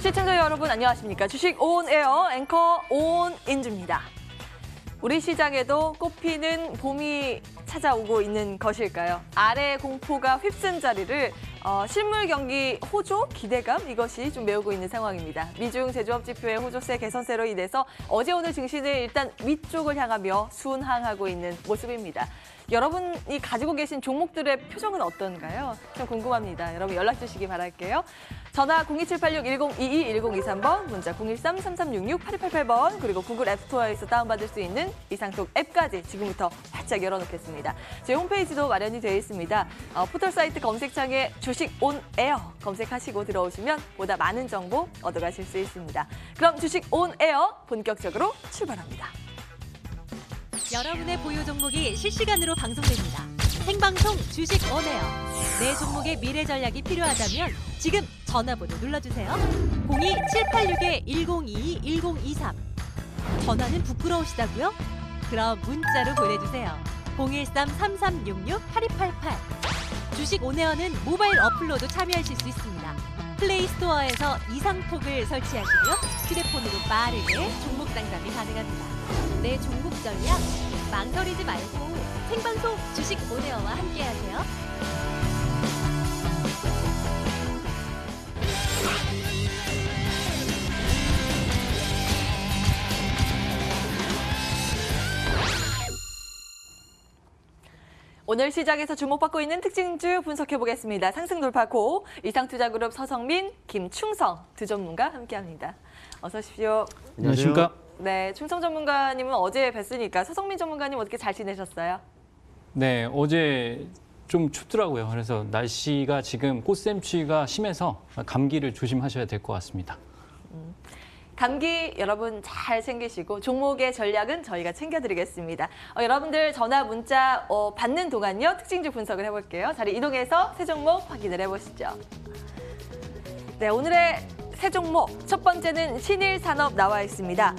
시청자 여러분 안녕하십니까. 주식 온에어 앵커 온인주입니다. 우리 시장에도 꽃피는 봄이 찾아오고 있는 것일까요? 아래 공포가 휩쓴 자리를 실물 경기 호조, 기대감 이것이 좀 메우고 있는 상황입니다. 미중 제조업 지표의 호조세 개선세로 인해서 어제 오늘 증시는 일단 위쪽을 향하며 순항하고 있는 모습입니다. 여러분이 가지고 계신 종목들의 표정은 어떤가요? 좀 궁금합니다. 여러분 연락 주시기 바랄게요. 전화 02786-1022, 1023번, 문자 013-3366-8288번, 그리고 구글 앱스토어에서 다운받을 수 있는 이상톡 앱까지 지금부터 활짝 열어놓겠습니다. 저희 홈페이지도 마련이 되어 있습니다. 포털 사이트 검색창에 주식 온에어 검색하시고 들어오시면 보다 많은 정보 얻어가실 수 있습니다. 그럼 주식 온에어 본격적으로 출발합니다. 여러분의 보유 종목이 실시간으로 방송됩니다. 생방송 주식 온에어. 내 종목의 미래 전략이 필요하다면 지금 전화번호 눌러주세요. 02786-1022-1023. 전화는 부끄러우시다고요? 그럼 문자로 보내주세요. 013-3366-8288. 주식 온에어는 모바일 어플로도 참여하실 수 있습니다. 플레이스토어에서 이상톡을 설치하시고요. 휴대폰으로 빠르게 종목 상담이 가능합니다. 내 종목 전략 망설이지 말고 생방송 주식 온에어와 함께하세요. 오늘 시장에서 주목받고 있는 특징주 분석해보겠습니다. 상승 돌파고 이상투자그룹 서성민, 김충성 두 전문가 함께합니다. 어서 오십시오. 안녕하십니까? 네, 충성 전문가님은 어제 뵀으니까 서성민 전문가님 어떻게 잘 지내셨어요? 네, 어제 좀 춥더라고요. 그래서 날씨가 지금 꽃샘추위가 심해서 감기를 조심하셔야 될 것 같습니다. 감기 여러분 잘 챙기시고 종목의 전략은 저희가 챙겨드리겠습니다. 여러분들 전화 문자 받는 동안요 특징주 분석을 해볼게요. 자리 이동해서 세 종목 확인을 해보시죠. 네, 오늘의 세 종목 첫 번째는 신일산업 나와 있습니다.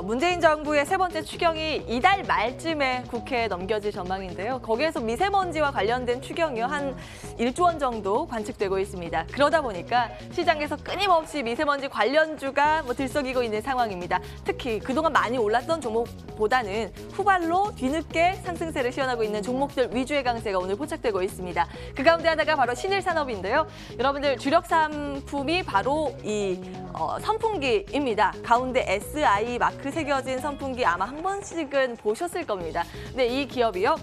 문재인 정부의 세 번째 추경이 이달 말쯤에 국회에 넘겨질 전망인데요. 거기에서 미세먼지와 관련된 추경이요 한 1조 원 정도 관측되고 있습니다. 그러다 보니까 시장에서 끊임없이 미세먼지 관련주가 들썩이고 있는 상황입니다. 특히 그동안 많이 올랐던 종목보다는 후발로 뒤늦게 상승세를 시현하고 있는 종목들 위주의 강세가 오늘 포착되고 있습니다. 그 가운데 하나가 바로 신일산업인데요. 여러분들 주력 상품이 바로 이 선풍기입니다. 가운데 SI 마크 새겨진 선풍기 아마 한 번씩은 보셨을 겁니다. 근데 이 기업이요.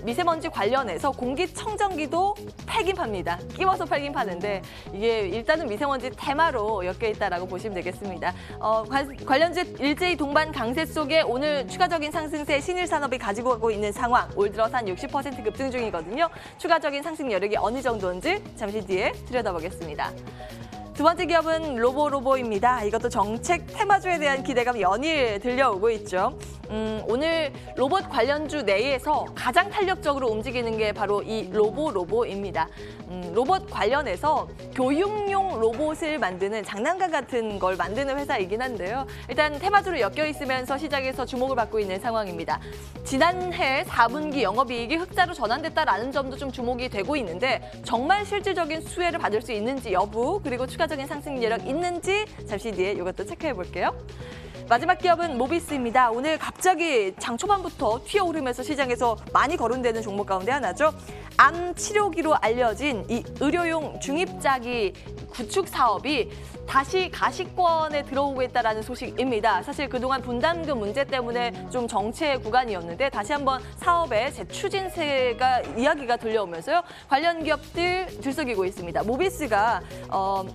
미세먼지 관련해서 공기청정기도 팔긴 팝니다. 끼워서 팔긴 파는데 이게 일단은 미세먼지 테마로 엮여 있다라고 보시면 되겠습니다. 관련주 일제히 동반 강세 속에 오늘 추가적인 상승세 신일산업이 가지고 가고 있는 상황. 올 들어서 한 60% 급등 중이거든요. 추가적인 상승 여력이 어느 정도인지 잠시 뒤에 들여다보겠습니다. 두 번째 기업은 로보입니다. 이것도 정책 테마주에 대한 기대감이 연일 들려오고 있죠. 오늘 로봇 관련주 내에서 가장 탄력적으로 움직이는 게 바로 이 로보입니다. 로봇 관련해서 교육용 로봇을 만드는 장난감 같은 걸 만드는 회사이긴 한데요. 일단 테마주로 엮여 있으면서 시장에서 주목을 받고 있는 상황입니다. 지난해 4분기 영업이익이 흑자로 전환됐다라는 점도 좀 주목이 되고 있는데 정말 실질적인 수혜를 받을 수 있는지 여부 그리고 추가적인 상승 여력 있는지 잠시 뒤에 이것도 체크해 볼게요. 마지막 기업은 모비스입니다. 오늘 갑자기 장 초반부터 튀어오르면서 시장에서 많이 거론되는 종목 가운데 하나죠. 암 치료기로 알려진 이 의료용 중입자기 구축 사업이 다시 가시권에 들어오고 있다는 소식입니다. 사실 그동안 분담금 문제 때문에 좀 정체 구간이었는데 다시 한번 사업의 재추진세가 이야기가 들려오면서요. 관련 기업들 들썩이고 있습니다. 모비스가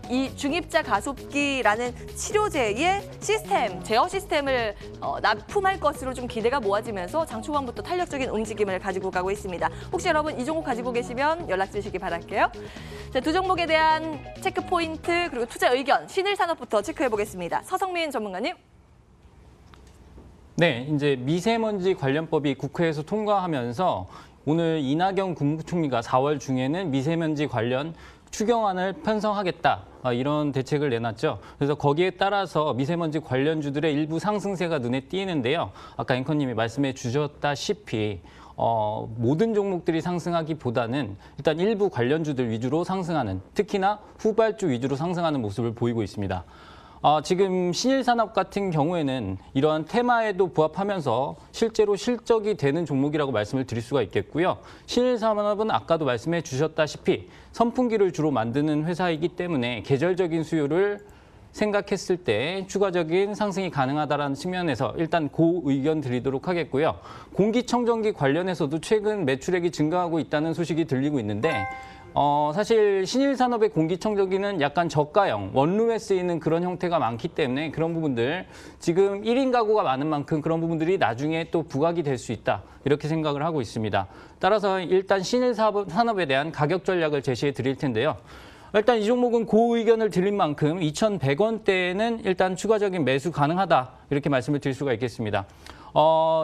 이 중입자 가속기라는 치료제의 시스템, 제어 시스템을 납품할 것으로 좀 기대가 모아지면서 장 초반부터 탄력적인 움직임을 가지고 가고 있습니다. 혹시 여러분 이 종목 가지고 계시면 연락 주시기 바랄게요. 자, 두 종목에 대한 체크 포인트 그리고 투자 의견 신일산업부터 체크해 보겠습니다. 서성민 전문가님. 네, 이제 미세먼지 관련법이 국회에서 통과하면서 오늘 이낙연 국무총리가 4월 중에는 미세먼지 관련 추경안을 편성하겠다. 이런 대책을 내놨죠. 그래서 거기에 따라서 미세먼지 관련주들의 일부 상승세가 눈에 띄는데요. 아까 앵커님이 말씀해 주셨다시피 모든 종목들이 상승하기보다는 일단 일부 관련주들 위주로 상승하는, 특히나 후발주 위주로 상승하는 모습을 보이고 있습니다. 지금 신일산업 같은 경우에는 이러한 테마에도 부합하면서 실제로 실적이 되는 종목이라고 말씀을 드릴 수가 있겠고요. 신일산업은 아까도 말씀해 주셨다시피 선풍기를 주로 만드는 회사이기 때문에 계절적인 수요를 생각했을 때 추가적인 상승이 가능하다는 측면에서 일단 그 의견 드리도록 하겠고요. 공기청정기 관련해서도 최근 매출액이 증가하고 있다는 소식이 들리고 있는데 사실 신일산업의 공기청정기는 약간 저가형, 원룸에 쓰이는 그런 형태가 많기 때문에 그런 부분들, 지금 1인 가구가 많은 만큼 그런 부분들이 나중에 또 부각이 될 수 있다, 이렇게 생각을 하고 있습니다. 따라서 일단 신일산업에 대한 가격 전략을 제시해 드릴 텐데요. 일단 이 종목은 그 의견을 드린 만큼 2,100원대에는 일단 추가적인 매수 가능하다, 이렇게 말씀을 드릴 수가 있겠습니다.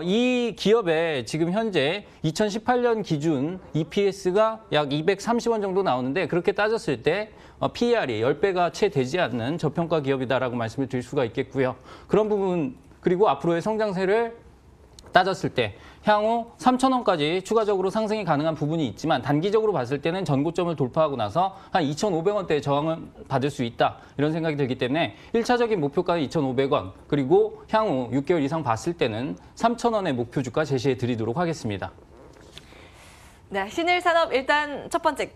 이 기업에 지금 현재 2018년 기준 EPS가 약 230원 정도 나오는데, 그렇게 따졌을 때 PER이 10배가 채 되지 않는 저평가 기업이다라고 말씀을 드릴 수가 있겠고요. 그런 부분, 그리고 앞으로의 성장세를 따졌을 때 향후 3,000원까지 추가적으로 상승이 가능한 부분이 있지만, 단기적으로 봤을 때는 전고점을 돌파하고 나서 한 2,500원대의 저항을 받을 수 있다, 이런 생각이 들기 때문에 1차적인 목표가는 2,500원, 그리고 향후 6개월 이상 봤을 때는 3,000원의 목표 주가 제시해 드리도록 하겠습니다. 네, 신일산업 일단 첫 번째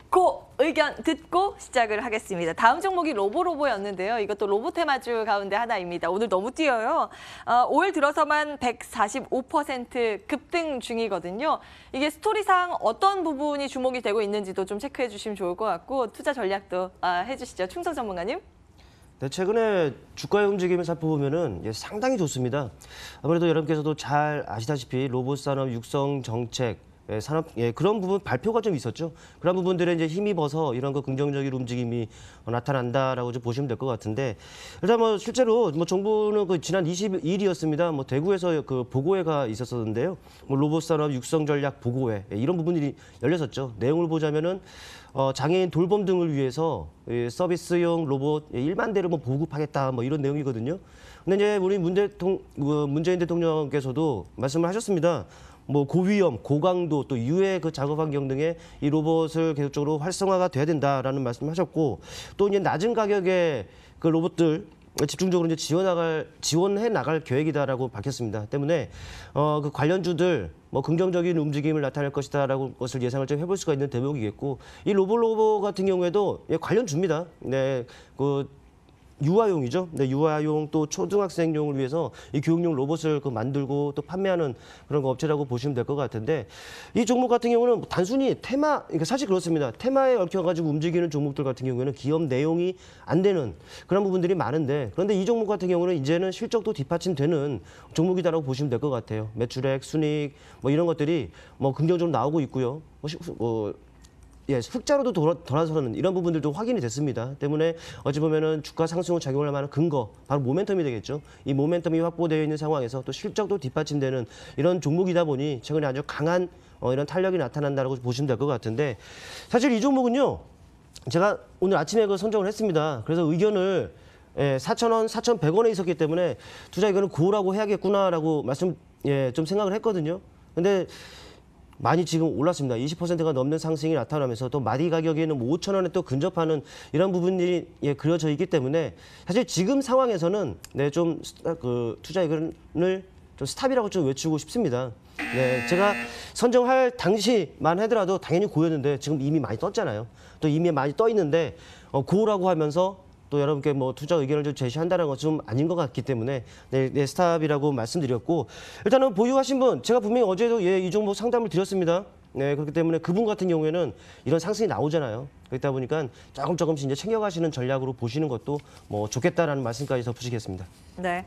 의견 듣고 시작을 하겠습니다. 다음 종목이 로보였는데요. 이것도 로보 테마주 가운데 하나입니다. 오늘 너무 뛰어요. 5일 들어서만 145% 급등 중이거든요. 이게 스토리상 어떤 부분이 주목이 되고 있는지도 좀 체크해 주시면 좋을 것 같고, 투자 전략도 해주시죠. 충성 전문가님. 네, 최근에 주가의 움직임을 살펴보면은 상당히 좋습니다. 아무래도 여러분께서도 잘 아시다시피 로봇 산업 육성 정책, 산업, 그런 부분 발표가 좀 있었죠. 그런 부분들에 이제 힘입어서 이런 거 긍정적인 움직임이 나타난다라고 좀 보시면 될 것 같은데, 일단 뭐 실제로 뭐 정부는 그 지난 22일이었습니다. 뭐 대구에서 그 보고회가 있었었는데요. 뭐 로봇 산업 육성 전략 보고회, 이런 부분들이 열렸었죠. 내용을 보자면은 장애인 돌봄 등을 위해서 서비스용 로봇 1만 대를 뭐 보급하겠다, 뭐 이런 내용이거든요. 근데 이제 우리 문재인 대통령께서도 말씀을 하셨습니다. 뭐 고위험, 고강도, 또 유해 그 작업 환경 등의 이 로봇을 계속적으로 활성화가 돼야 된다라는 말씀하셨고, 또 이제 낮은 가격의 그 로봇들 집중적으로 이제 지원해 나갈 계획이다라고 밝혔습니다. 때문에 그 관련주들 뭐 긍정적인 움직임을 나타낼 것이다라고 것을 예상을 좀 해볼 수가 있는 대목이겠고, 이 로봇 같은 경우에도 관련주입니다. 네, 그 유아용이죠. 네, 유아용 또 초등학생용을 위해서 이 교육용 로봇을 만들고 또 판매하는 그런 거 업체라고 보시면 될 것 같은데, 이 종목 같은 경우는 단순히 테마, 그러니까 사실 그렇습니다. 테마에 얽혀가지고 움직이는 종목들 같은 경우에는 기업 내용이 안 되는 그런 부분들이 많은데, 그런데 이 종목 같은 경우는 이제는 실적도 뒷받침되는 종목이다라고 보시면 될 것 같아요. 매출액, 순이익 뭐 이런 것들이 뭐 긍정적으로 나오고 있고요. 흑자로도 돌아서는 이런 부분들도 확인이 됐습니다. 때문에 어찌 보면은 주가 상승을 작용할 만한 근거, 바로 모멘텀이 되겠죠. 이 모멘텀이 확보되어 있는 상황에서 또 실적도 뒷받침되는 이런 종목이다 보니 최근에 아주 강한 이런 탄력이 나타난다고 보시면 될 것 같은데, 사실 이 종목은요, 제가 오늘 아침에 그 선정을 했습니다. 그래서 의견을 4,000원, 4,100원에 있었기 때문에 투자 의견을 고르라고 해야겠구나라고 좀 생각을 했거든요. 근데 많이 지금 올랐습니다. 20%가 넘는 상승이 나타나면서 또 마디 가격에는 5,000원에 또 근접하는 이런 부분들이 그려져 있기 때문에, 사실 지금 상황에서는 좀 그 투자 의견을 좀 스탑이라고 좀 외치고 싶습니다. 네, 제가 선정할 당시만 하더라도 당연히 고였는데 지금 이미 많이 떴잖아요. 또 이미 많이 떠 있는데 고라고 하면서 또 여러분께 뭐 투자 의견을 좀 제시한다는 건 좀 아닌 것 같기 때문에 네, 스탑이라고 말씀드렸고, 일단은 보유하신 분, 제가 분명히 어제도 이 종목 상담을 드렸습니다. 네, 그렇기 때문에 그분 같은 경우에는 이런 상승이 나오잖아요. 그렇다 보니까 조금씩 이제 챙겨가시는 전략으로 보시는 것도 뭐 좋겠다라는 말씀까지 덧붙이겠습니다. 네.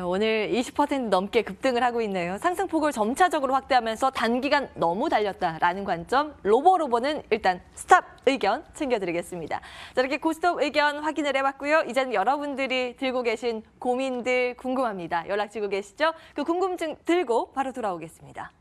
오늘 20% 넘게 급등을 하고 있네요. 상승폭을 점차적으로 확대하면서 단기간 너무 달렸다라는 관점, 로보는 일단 스탑 의견 챙겨드리겠습니다. 자, 이렇게 고스톱 의견 확인을 해봤고요. 이제는 여러분들이 들고 계신 고민들 궁금합니다. 연락 주고 계시죠? 그 궁금증 들고 바로 돌아오겠습니다.